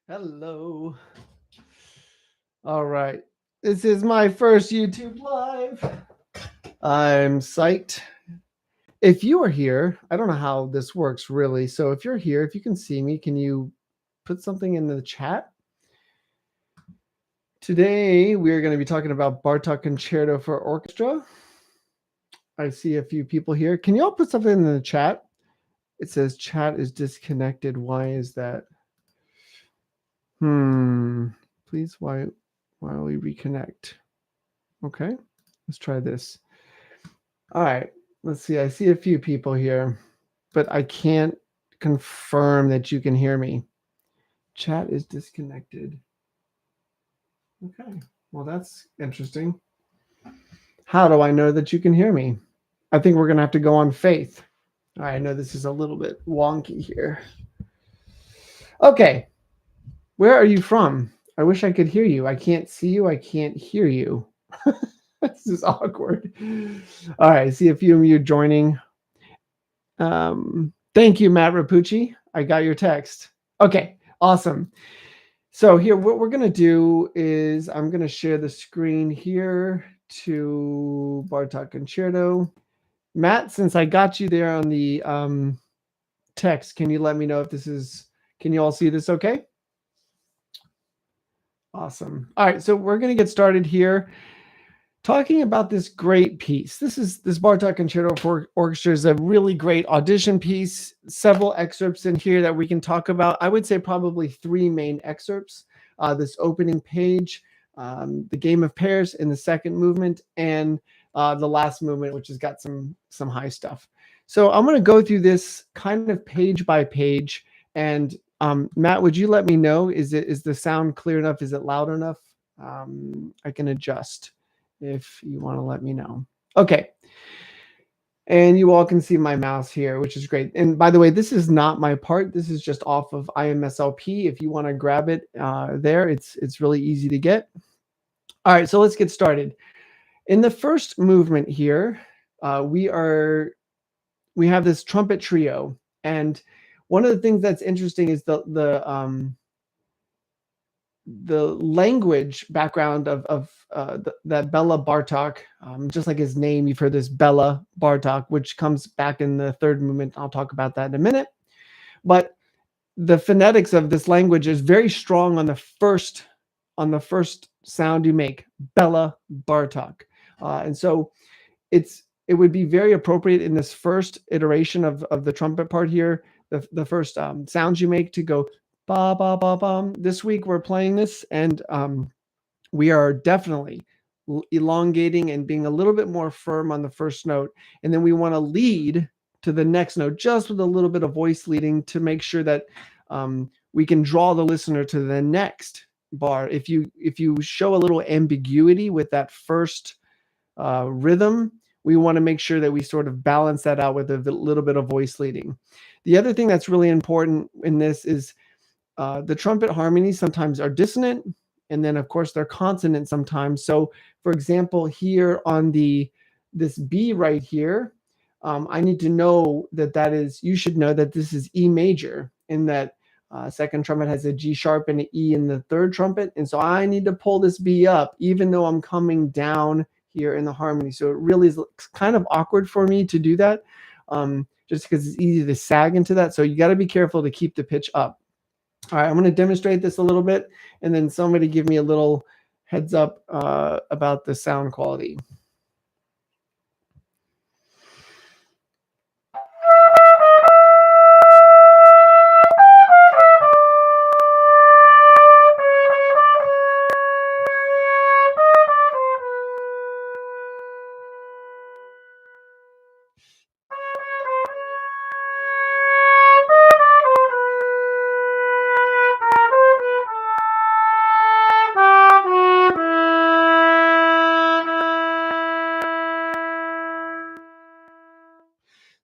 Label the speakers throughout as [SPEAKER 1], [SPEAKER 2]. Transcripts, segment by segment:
[SPEAKER 1] Hello. All right. This is my first YouTube live. I'm psyched. If you are here, I don't know how this works really. So if you're here, if you can see me, can you put something in the chat? Today we are going to be talking about Bartok Concerto for Orchestra. I see a few people here. Can you all put something in the chat? It says chat is disconnected. Why is that? Please, why we reconnect? Okay, let's try this. All right, let's see. I see a few people here, but I can't confirm that you can hear me. Chat is disconnected. Okay, well, that's interesting. How do I know that you can hear me? I think we're going to have to go on faith. All right, I know this is a little bit wonky here. Okay, where are you from? I wish I could hear you. I can't see you. I can't hear you. This is awkward. All right, I see a few of you joining. Thank you, Matt Rapucci. I got your text. Okay, awesome. So here, what we're going to do is I'm going to share the screen here to Bartok Concerto. Matt, since I got you there on the text, can you let me know if this is, can you all see this okay? Awesome. All right, so we're going to get started here. Talking about this great piece. This Bartok Concerto for Orchestra is a really great audition piece. Several excerpts in here that we can talk about. I would say probably three main excerpts. This opening page, the game of pairs in the second movement, and the last movement, which has got some high stuff. So I'm going to go through this kind of page by page. And Matt, would you let me know? Is the sound clear enough? Is it loud enough? I can adjust if you want to let me know. Okay. And you all can see my mouse here, which is great. And by the way, this is not my part. This is just off of IMSLP. If you want to grab it there, it's really easy to get. All right, so let's get started. In the first movement here, we have this trumpet trio. And one of the things that's interesting is the language background of that Bela Bartok, just like his name, you've heard this Bela Bartok, which comes back in the third movement. I'll talk about that in a minute. But the phonetics of this language is very strong on the first sound you make, Bela Bartok, and so it would be very appropriate in this first iteration of the trumpet part here, the first sounds you make to go ba ba ba bum. This week we're playing this, and we are definitely elongating and being a little bit more firm on the first note, and then we want to lead to the next note just with a little bit of voice leading to make sure that we can draw the listener to the next bar. If you show a little ambiguity with that first rhythm, we want to make sure that we sort of balance that out with a little bit of voice leading. The other thing that's really important in this is the trumpet harmonies sometimes are dissonant, and then of course they're consonant sometimes. So for example, here on this B right here, I need to know you should know that this is E major, and that second trumpet has a G sharp and an E in the third trumpet. And so I need to pull this B up, even though I'm coming down here in the harmony. So it really is kind of awkward for me to do that, just because it's easy to sag into that. So you got to be careful to keep the pitch up. All right, I'm going to demonstrate this a little bit, and then somebody give me a little heads up about the sound quality.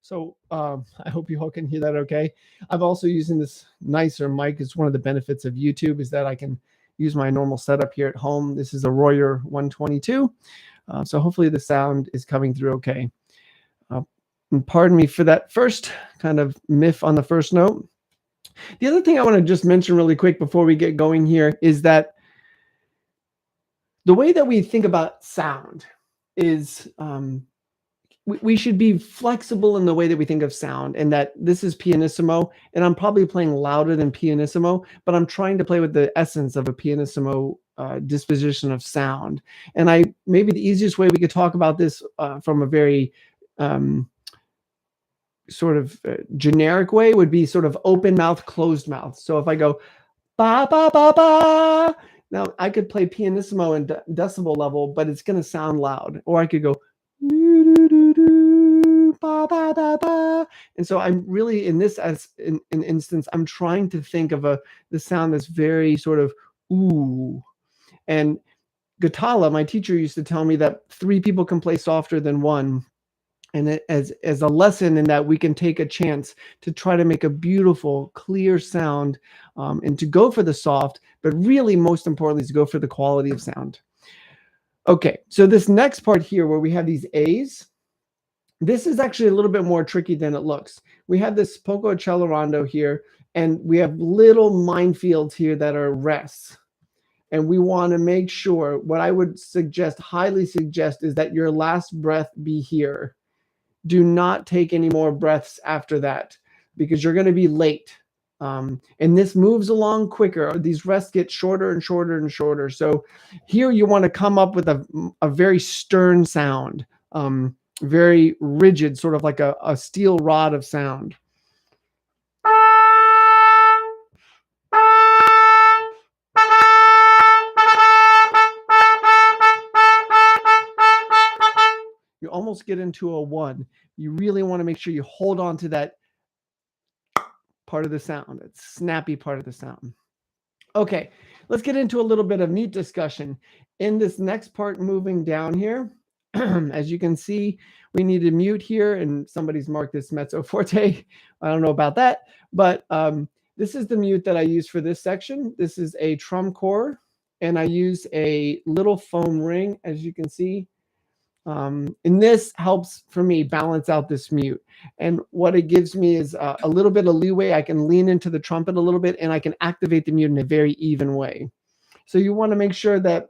[SPEAKER 1] So I hope you all can hear that okay. I'm also using this nicer mic. It's one of the benefits of YouTube is that I can use my normal setup here at home. This is a Royer 122. So hopefully the sound is coming through okay. And pardon me for that first kind of miff on the first note. The other thing I want to just mention really quick before we get going here is that the way that we think about sound is we should be flexible in the way that we think of sound, and that this is pianissimo, and I'm probably playing louder than pianissimo, but I'm trying to play with the essence of a pianissimo disposition of sound. And maybe the easiest way we could talk about this from a very um, sort of generic way would be sort of open mouth, closed mouth. So if I go ba ba ba ba, now I could play pianissimo in decibel level, but it's going to sound loud. Or I could go doo, doo, doo, doo, ba ba ba ba. And so I'm really in this as in instance, I'm trying to think of the sound that's very sort of ooh. And Gatala, my teacher, used to tell me that 3 people can play softer than one, and as a lesson in that we can take a chance to try to make a beautiful, clear sound, and to go for the soft, but really most importantly is to go for the quality of sound. Okay, so this next part here where we have these A's, this is actually a little bit more tricky than it looks. We have this poco accelerando here, and we have little minefields here that are rests. And we want to make sure, what I would suggest, highly suggest, is that your last breath be here. Do not take any more breaths after that, because you're going to be late. And this moves along quicker. These rests get shorter and shorter and shorter. So here you want to come up with a very stern sound, very rigid, sort of like a steel rod of sound. You almost get into a 1. You really want to make sure you hold on to that part of the sound, that snappy part of the sound. Okay, let's get into a little bit of mute discussion. In this next part, moving down here, as you can see, we need to mute here, and somebody's marked this mezzo forte. I don't know about that, but this is the mute that I use for this section. This is a trum core, and I use a little foam ring, as you can see. And this helps for me balance out this mute. And what it gives me is a little bit of leeway. I can lean into the trumpet a little bit, and I can activate the mute in a very even way. So you want to make sure that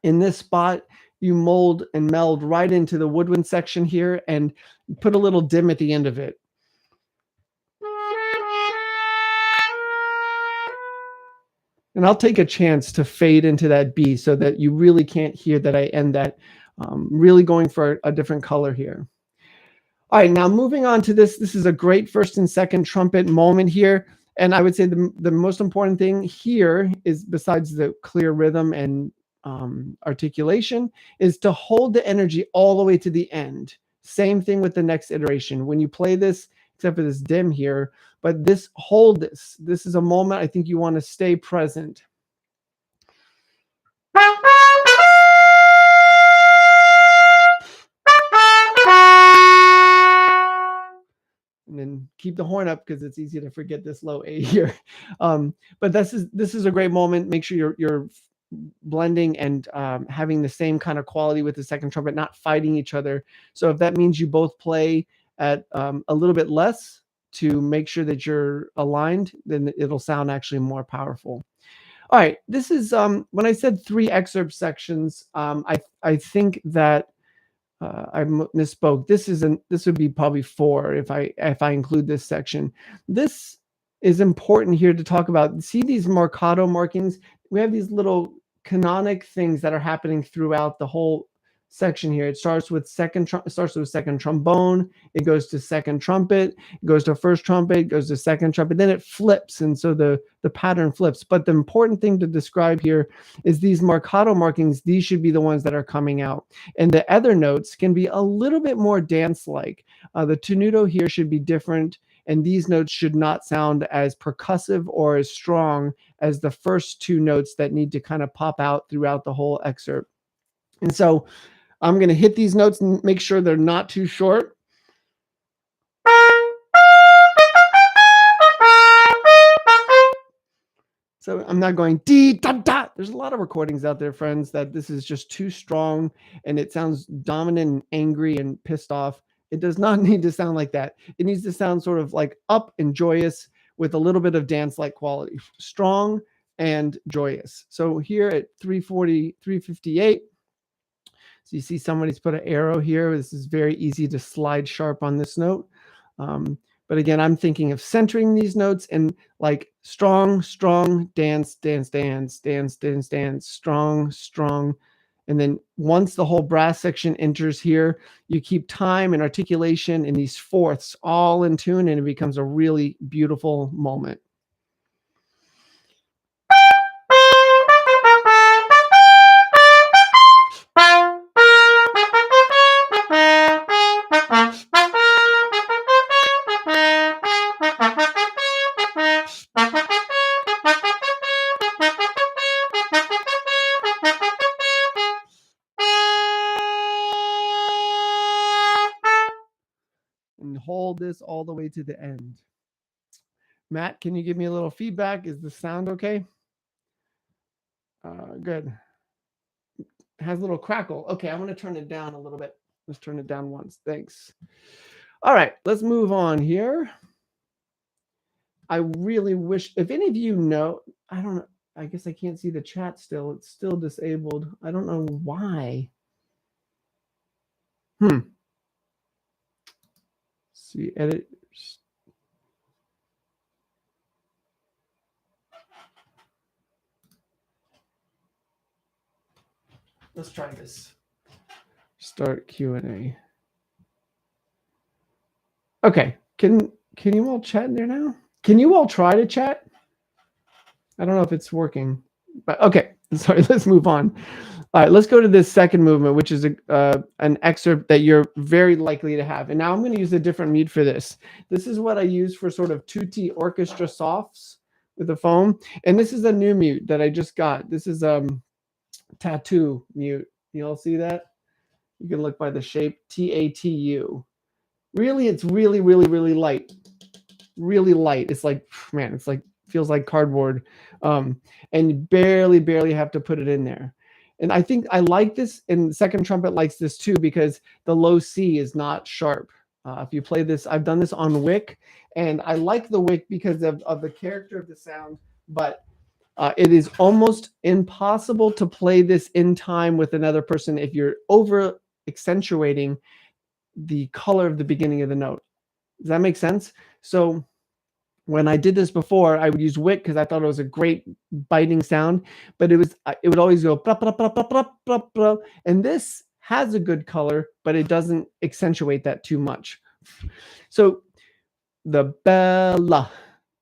[SPEAKER 1] in this spot, you mold and meld right into the woodwind section here and put a little dim at the end of it. And I'll take a chance to fade into that B so that you really can't hear that I end that. Really going for a different color here. All right, now moving on to this. This is a great first and second trumpet moment here. And I would say the most important thing here is, besides the clear rhythm and articulation, is to hold the energy all the way to the end. Same thing with the next iteration. When you play this, except for this dim here, but hold this. This is a moment I think you want to stay present. And then keep the horn up because it's easy to forget this low A here. But this is a great moment. Make sure you're blending and having the same kind of quality with the second trumpet, not fighting each other. So if that means you both play at a little bit less to make sure that you're aligned, then it'll sound actually more powerful. All right, this is when I said 3 excerpt sections, I think that I misspoke. This would be probably 4 if I include this section. This is important here to talk about. See these marcato markings? We have these little canonic things that are happening throughout the whole section here. It starts with second trombone, it goes to second trumpet, it goes to first trumpet, it goes to second trumpet, then it flips, and so the pattern flips. But the important thing to describe here is these marcato markings. These should be the ones that are coming out, and the other notes can be a little bit more dance-like. The tenuto here should be different, and these notes should not sound as percussive or as strong as the first 2 notes that need to kind of pop out throughout the whole excerpt. And so I'm going to hit these notes and make sure they're not too short. So I'm not going dee da da. There's a lot of recordings out there, friends, that this is just too strong and it sounds dominant and angry and pissed off. It does not need to sound like that. It needs to sound sort of like up and joyous with a little bit of dance-like quality, strong and joyous. So here at 340, 358, so you see somebody's put an arrow here. This is very easy to slide sharp on this note. But again, I'm thinking of centering these notes and like strong, strong, dance, dance, dance, dance, dance, dance, strong, strong. And then once the whole brass section enters here, you keep time and articulation in these fourths all in tune, and it becomes a really beautiful moment. And hold this all the way to the end. Matt, can you give me a little feedback? Is the sound okay? Good. It has a little crackle. Okay, I'm going to turn it down a little bit. Let's turn it down once. Thanks. All right, let's move on here. I really wish, if any of you know, I don't know, I guess I can't see the chat still. It's still disabled. I don't know why. See, edit. Let's try this. Start Q&A. Okay, can you all chat in there now? Can you all try to chat? I don't know if it's working, but okay. Sorry, let's move on. All right, let's go to this second movement, which is an excerpt that you're very likely to have. And now I'm going to use a different mute for this. This is what I use for sort of tutti orchestra softs with the foam. And this is a new mute that I just got. This is tattoo mute. You all see that? You can look by the shape, T-A-T-U. Really, it's really, really, really light. Really light. It's like, man, it's like, feels like cardboard. And you barely have to put it in there. And I think I like this, and the second trumpet likes this too, because the low C is not sharp. If you play this, I've done this on Wick, and I like the Wick because of the character of the sound, but it is almost impossible to play this in time with another person if you're over accentuating the color of the beginning of the note. Does that make sense? So when I did this before, I would use Wick because I thought it was a great biting sound, but it would always go blah, blah, blah, blah, blah, blah, blah. And this has a good color, but it doesn't accentuate that too much. So the Bela,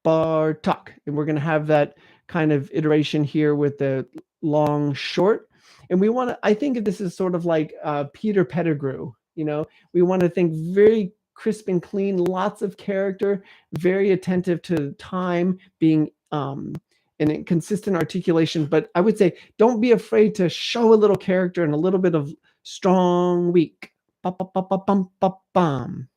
[SPEAKER 1] Bartok, and we're going to have that kind of iteration here with the long short. And we want to, I think this is sort of like Peter Pettigrew. You know, we want to think very crisp and clean, lots of character, very attentive to time, being and consistent articulation. But I would say don't be afraid to show a little character and a little bit of strong, weak. Bum, bum, bum, bum, bum, bum, bum.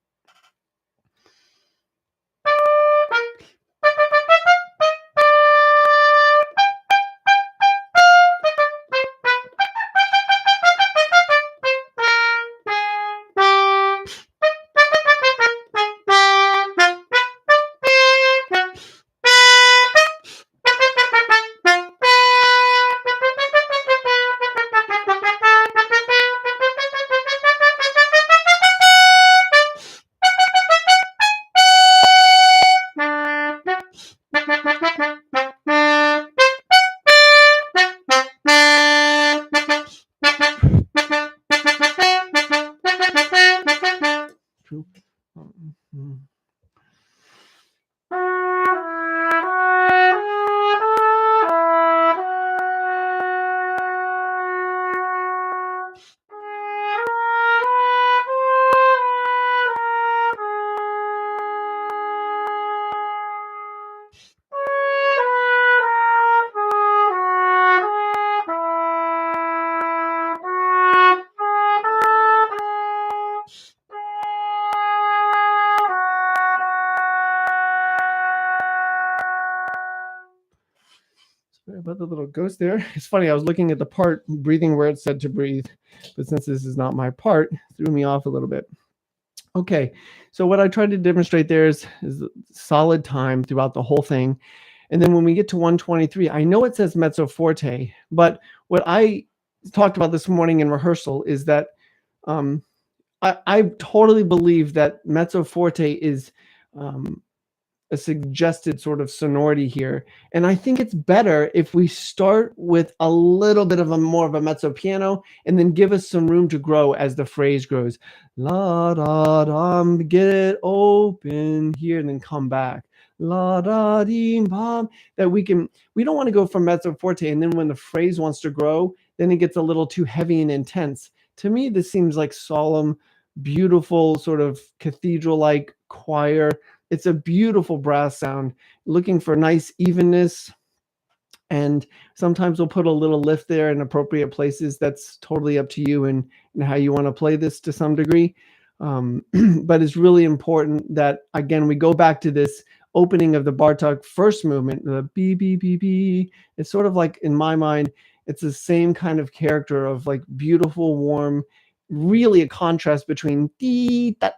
[SPEAKER 1] Sorry about the little ghost there. It's funny, I was looking at the part, breathing where it said to breathe, but since this is not my part, it threw me off a little bit. Okay, so what I tried to demonstrate there is solid time throughout the whole thing. And then when we get to 123, I know it says mezzo forte, but what I talked about this morning in rehearsal is that um, I totally believe that mezzo forte is um, a suggested sort of sonority here. And I think it's better if we start with a little bit of a more of a mezzo piano and then give us some room to grow as the phrase grows. La da dum, get it open here, and then come back. La da dee bom. That we don't want to go from mezzo forte, and then when the phrase wants to grow, then it gets a little too heavy and intense. To me, this seems like solemn, beautiful, sort of cathedral-like choir. It's a beautiful brass sound, looking for nice evenness. And sometimes we'll put a little lift there in appropriate places. That's totally up to you and how you want to play this to some degree. But it's really important that, again, we go back to this opening of the Bartok first movement, the B, B, B, B. It's sort of like, in my mind, it's the same kind of character of like beautiful, warm, really a contrast between dee, da,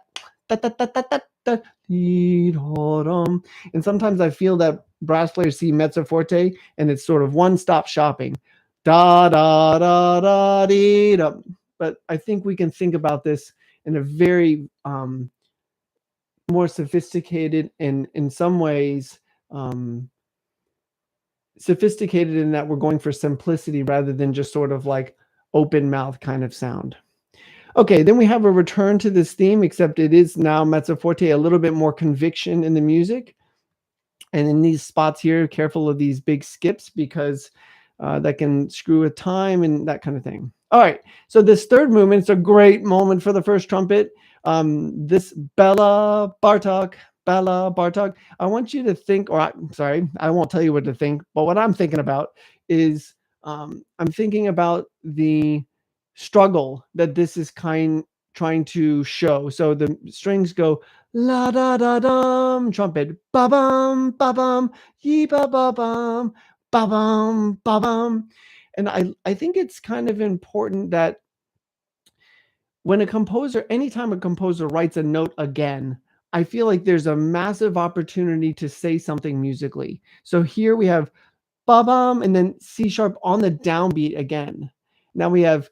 [SPEAKER 1] da, da, da, da, da, da, dee, da, dum. And sometimes I feel that brass players see mezzo forte and it's sort of one-stop shopping. Da da da da dee da. But I think we can think about this in a very more sophisticated and in some ways sophisticated in that we're going for simplicity rather than just sort of like open mouth kind of sound. Okay, then we have a return to this theme, except it is now mezzo forte, a little bit more conviction in the music. And in these spots here, careful of these big skips because that can screw with time and that kind of thing. All right, so this third movement is a great moment for the first trumpet. This Bela, Bartok, I want you to think, or sorry, I won't tell you what to think, but what I'm thinking about is I'm thinking about the struggle that this is trying to show. So the strings go la da da dum, trumpet ba bum ba bum, yee ba ba bum ba bum ba bum. And I think it's kind of important that when a composer, anytime a composer writes a note again, I feel like there's a massive opportunity to say something musically. So here we have ba bum and then C sharp on the downbeat again. Now we have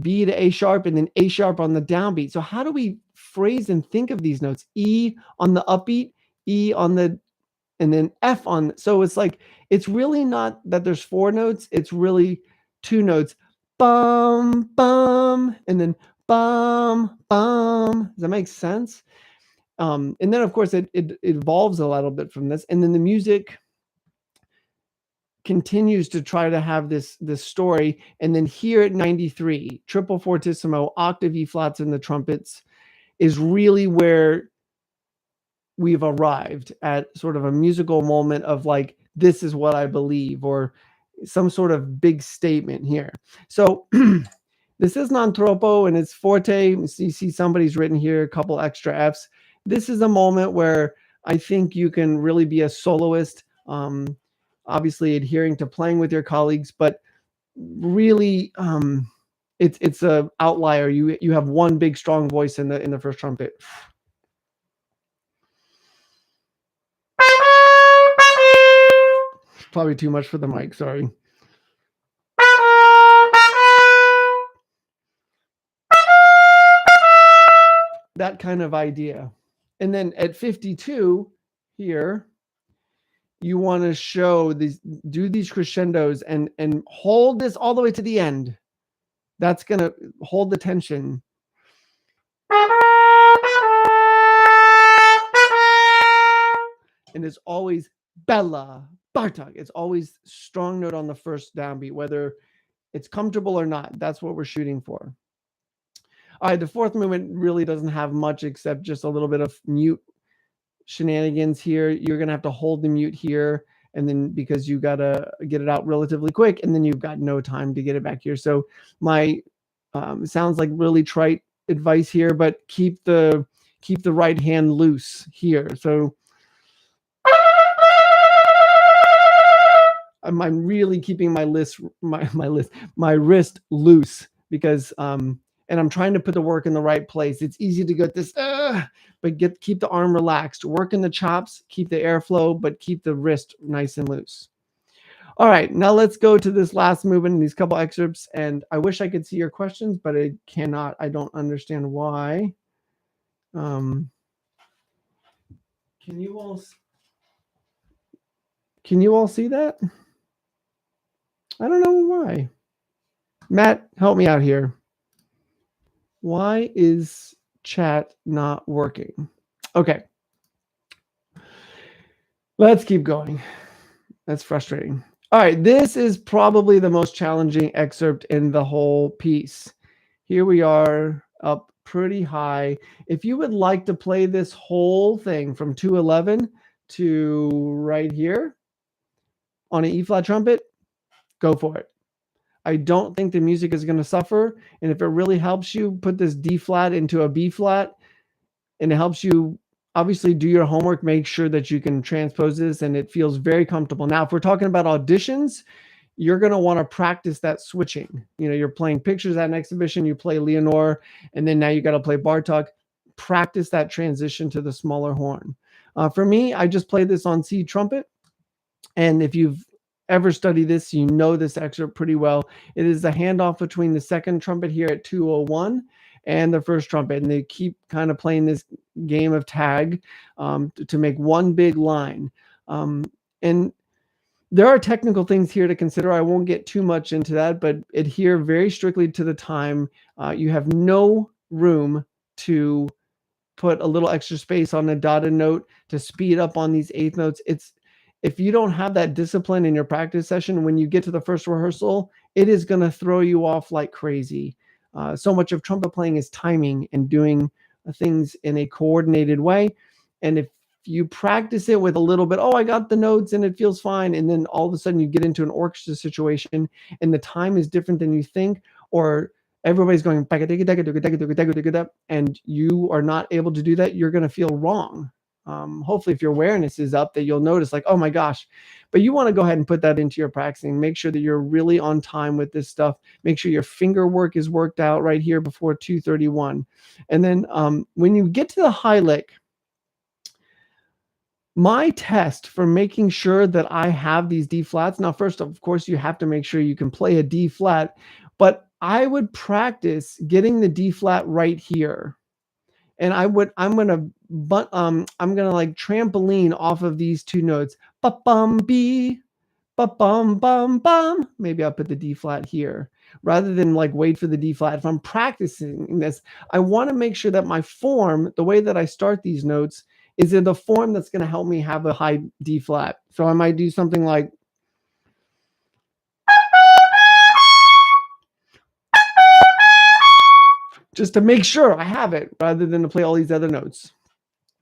[SPEAKER 1] B to A sharp and then A sharp on the downbeat. So how do we phrase and think of these notes? E on the upbeat, E on the, and then F on. So it's like, it's really not that there's four notes. It's really two notes. Bum, bum, and then bum, bum. Does that make sense? And then of course it evolves a little bit from this. And then the music continues to try to have this story. And then here at 93, triple fortissimo, octave E flats in the trumpets is really where we've arrived at sort of a musical moment of like, this is what I believe, or some sort of big statement here. So this is non troppo and it's forte. You see somebody's written here a couple extra Fs. This is a moment where I think you can really be a soloist, obviously adhering to playing with your colleagues, but really it's a outlier. You have one big strong voice in the first trumpet. Probably too much for the mic, sorry. That kind of idea. And then at 52 here, you want to show these, do these crescendos and hold this all the way to the end. That's going to hold the tension. And it's always Bela, Bartok. It's always strong note on the first downbeat, whether it's comfortable or not. That's what we're shooting for. All right, the fourth movement really doesn't have much except just a little bit of mute shenanigans here. You're going to have to hold the mute here, and then because you got to get it out relatively quick, and then you've got no time to get it back here. So my sounds like really trite advice here, but keep the right hand loose here. So I'm really keeping my wrist loose because and I'm trying to put the work in the right place. It's easy to get this but keep the arm relaxed. Work in the chops, keep the airflow, but keep the wrist nice and loose. All right, now let's go to this last movement in these couple excerpts. And I wish I could see your questions, but I cannot. I don't understand why. Can you all see that? I don't know why. Matt, help me out here. Why is chat not working? Okay. Let's keep going. That's frustrating. All right, this is probably the most challenging excerpt in the whole piece. Here we are up pretty high. If you would like to play this whole thing from 211 to right here on an E-flat trumpet, go for it. I don't think the music is going to suffer. And if it really helps you put this D-flat into a B-flat, and it helps you obviously do your homework, make sure that you can transpose this and it feels very comfortable. Now, if we're talking about auditions, you're going to want to practice that switching. You know, you're playing pictures at an exhibition, you play Leonore, and then now you got to play Bartok. Practice that transition to the smaller horn. For me, I just play this on C trumpet. And if you've ever studied this, you know this excerpt pretty well. It is the handoff between the second trumpet here at 201 and the first trumpet. And they keep kind of playing this game of tag to make one big line. And there are technical things here to consider. I won't get too much into that, but adhere very strictly to the time. You have no room to put a little extra space on a dotted note to speed up on these eighth notes. If you don't have that discipline in your practice session, when you get to the first rehearsal, it is going to throw you off like crazy. So much of trumpet playing is timing and doing things in a coordinated way. And if you practice it with a little bit, oh, I got the notes and it feels fine, and then all of a sudden you get into an orchestra situation and the time is different than you think, or everybody's going and you are not able to do that, you're going to feel wrong. Hopefully if your awareness is up, that you'll notice like, oh my gosh. But you want to go ahead and put that into your practicing. Make sure that you're really on time with this stuff. Make sure your finger work is worked out right here before 231. And then when you get to the high lick, my test for making sure that I have these D flats. Now, first, of course, you have to make sure you can play a D flat, but I would practice getting the D flat right here. And I'm gonna like trampoline off of these two notes. Ba-bum, B, ba-bum, bum, bum. Maybe I'll put the D flat here rather than like wait for the D flat. If I'm practicing this, I want to make sure that my form, the way that I start these notes, is in the form that's going to help me have a high D flat. So I might do something like, just to make sure I have it rather than to play all these other notes.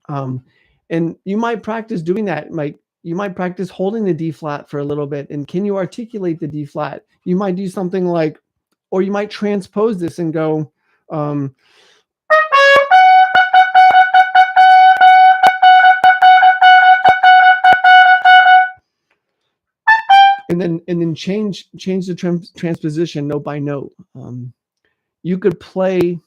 [SPEAKER 1] And you might practice doing that. Like you might practice holding the D flat for a little bit. And can you articulate the D flat? You might do something like, or you might transpose this and go, and then change the transposition note by note. You could play,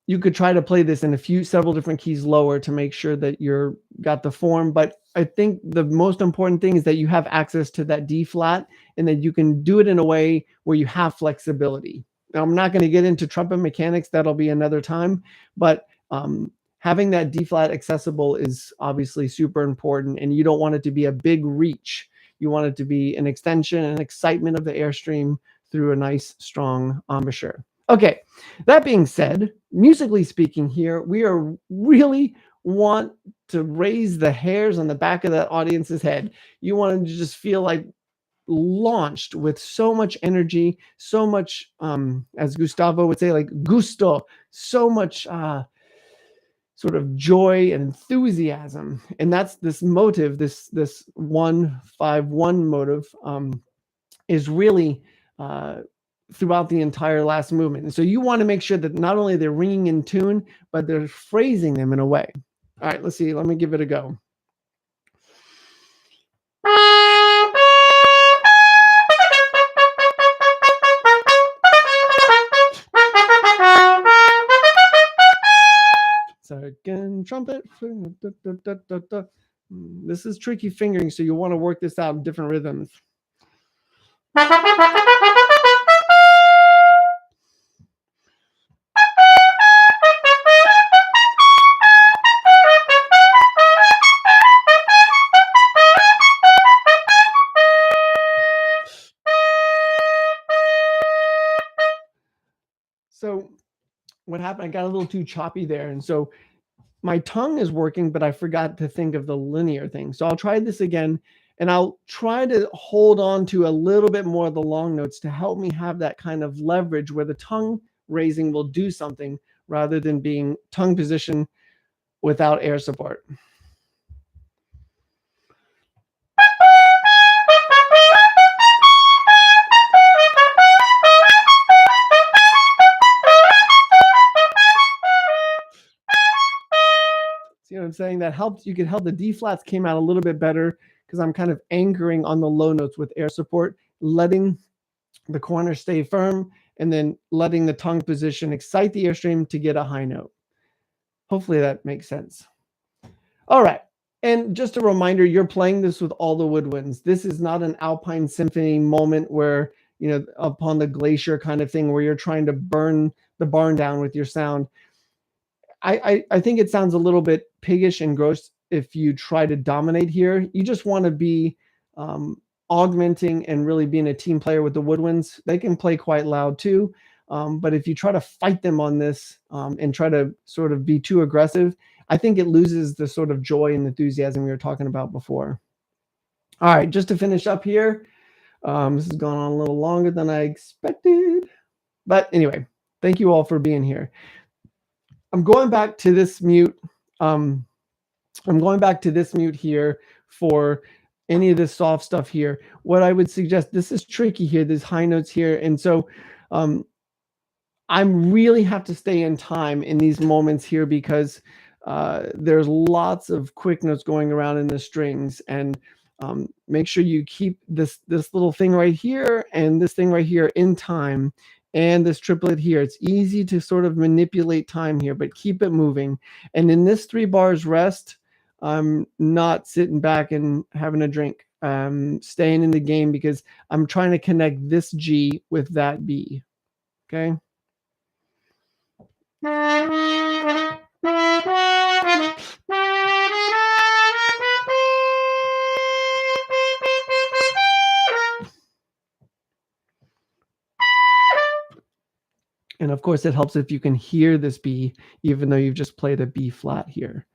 [SPEAKER 1] you could try to play this in several different keys lower to make sure that you're got the form. But I think the most important thing is that you have access to that D flat and that you can do it in a way where you have flexibility. Now, I'm not going to get into trumpet mechanics. That'll be another time. But having that D flat accessible is obviously super important, and you don't want it to be a big reach. You want it to be an extension and excitement of the airstream through a nice, strong embouchure. Okay, that being said, musically speaking here, we are really want to raise the hairs on the back of that audience's head. You want them to just feel like launched with so much energy, so much, as Gustavo would say, like gusto, so much sort of joy and enthusiasm. And that's this motive, this 1-5-1 motive is really throughout the entire last movement. And so you want to make sure that not only they're ringing in tune, but they're phrasing them in a way. All right, let's see. Let me give it a go. second trumpet. This is tricky fingering, so you want to work this out in different rhythms. So what happened? I got a little too choppy there, and so my tongue is working, but I forgot to think of the linear thing. So I'll try this again, and I'll try to hold on to a little bit more of the long notes to help me have that kind of leverage where the tongue raising will do something rather than being tongue position without air support. See what I'm saying? That helps. You can help. The D flats came out a little bit better because I'm kind of anchoring on the low notes with air support, letting the corner stay firm, and then letting the tongue position excite the airstream to get a high note. Hopefully that makes sense. All right. And just a reminder, you're playing this with all the woodwinds. This is not an Alpine Symphony moment where, upon the glacier kind of thing where you're trying to burn the barn down with your sound. I think it sounds a little bit piggish and gross if you try to dominate here. You just want to be augmenting and really being a team player with the woodwinds. They can play quite loud too. But if you try to fight them on this and try to sort of be too aggressive, I think it loses the sort of joy and enthusiasm we were talking about before. All right, just to finish up here, this has gone on a little longer than I expected. But anyway, thank you all for being here. I'm going back to this mute. I'm going back to this mute here for any of this soft stuff here. What I would suggest, this is tricky here, there's high notes here. And so I really have to stay in time in these moments here because there's lots of quick notes going around in the strings, and make sure you keep this little thing right here and this thing right here in time, and this triplet here. It's easy to sort of manipulate time here, but keep it moving. And in this 3 bars rest, I'm not sitting back and having a drink. Staying in the game because I'm trying to connect this G with that B. Okay. And of course, it helps if you can hear this B, even though you've just played a B flat here.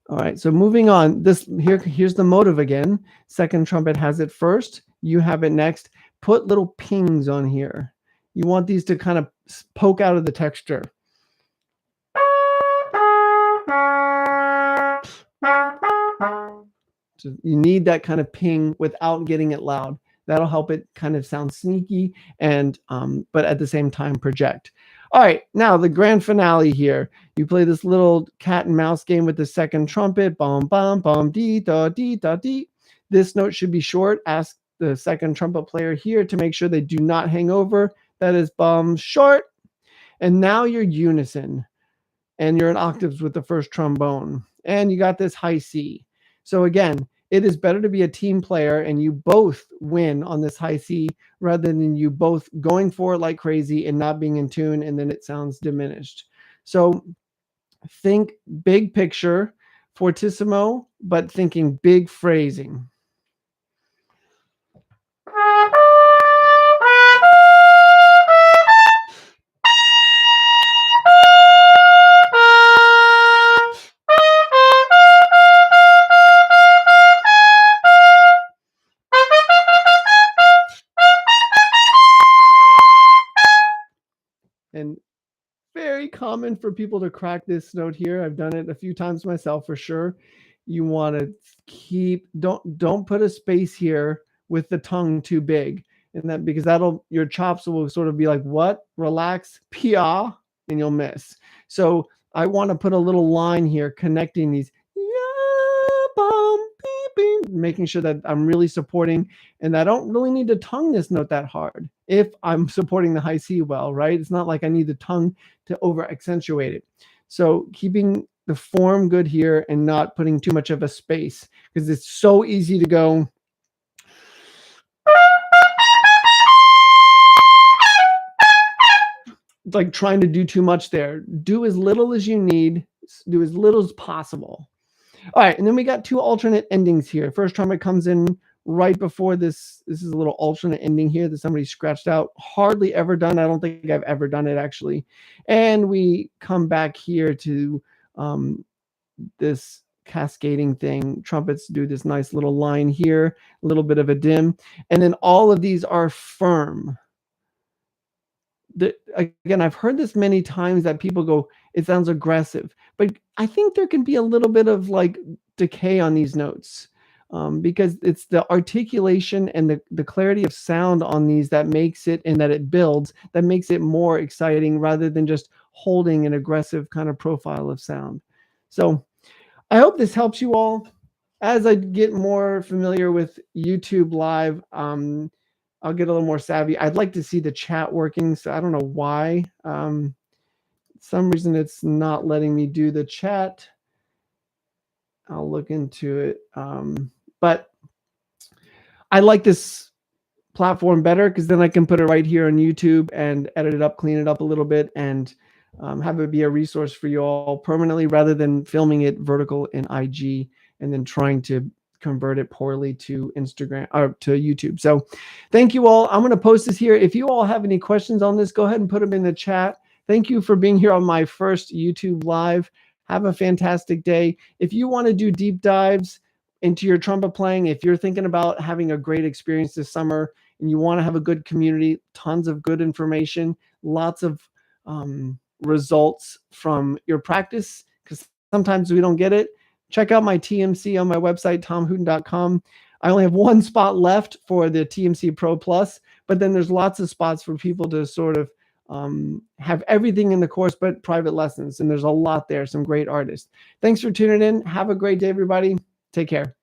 [SPEAKER 1] All right, so moving on. Here's the motive again. Second trumpet has it first. You have it next. Put little pings on here. You want these to kind of poke out of the texture. So you need that kind of ping without getting it loud. That'll help it kind of sound sneaky and but at the same time project. All right, now the grand finale here. You play this little cat and mouse game with the second trumpet. Bum, bum, bum, dee, da, dee, da, dee. This note should be short. Ask the second trumpet player here to make sure they do not hang over. That is bum short. And now you're unison. And you're in octaves with the first trombone. And you got this high C. So again, it is better to be a team player and you both win on this high C rather than you both going for it like crazy and not being in tune, and then it sounds diminished. So think big picture, fortissimo, but thinking big phrasing. And very common for people to crack this note here. I've done it a few times myself for sure. You want to keep, don't put a space here with the tongue too big. And that because your chops will sort of be like, what? Relax, pia, and you'll miss. So I want to put a little line here connecting these, making sure that I'm really supporting, and I don't really need to tongue this note that hard if I'm supporting the high C well, right? It's not like I need the tongue to over accentuate it. So keeping the form good here and not putting too much of a space, because it's so easy to go like trying to do too much there. Do as little as you need, do as little as possible. All right, and then we got two alternate endings here. First trumpet comes in right before this. This is a little alternate ending here that somebody scratched out. Hardly ever done. I don't think I've ever done it actually. And we come back here to this cascading thing. Trumpets do this nice little line here, a little bit of a dim. And then all of these are firm. Again, I've heard this many times that people go, it sounds aggressive, but I think there can be a little bit of like decay on these notes, because it's the articulation and the clarity of sound on these that makes it, and that it builds, that makes it more exciting rather than just holding an aggressive kind of profile of sound. So I hope this helps you all. As I get more familiar with YouTube Live, I'll get a little more savvy. I'd like to see the chat working, so I don't know why. Some reason it's not letting me do the chat. I'll look into it. But I like this platform better because then I can put it right here on YouTube and edit it up, clean it up a little bit, and have it be a resource for you all permanently, rather than filming it vertical in IG and then trying to convert it poorly to Instagram or to YouTube. So thank you all. I'm going to post this here. If you all have any questions on this, go ahead and put them in the chat. Thank you for being here on my first YouTube Live. Have a fantastic day. If you want to do deep dives into your trumpet playing, if you're thinking about having a great experience this summer and you want to have a good community, tons of good information, lots of results from your practice, because sometimes we don't get it. Check out my TMC on my website, tomhooten.com. I only have one spot left for the TMC Pro Plus, but then there's lots of spots for people to sort of have everything in the course, but private lessons. And there's a lot there, some great artists. Thanks for tuning in. Have a great day, everybody. Take care.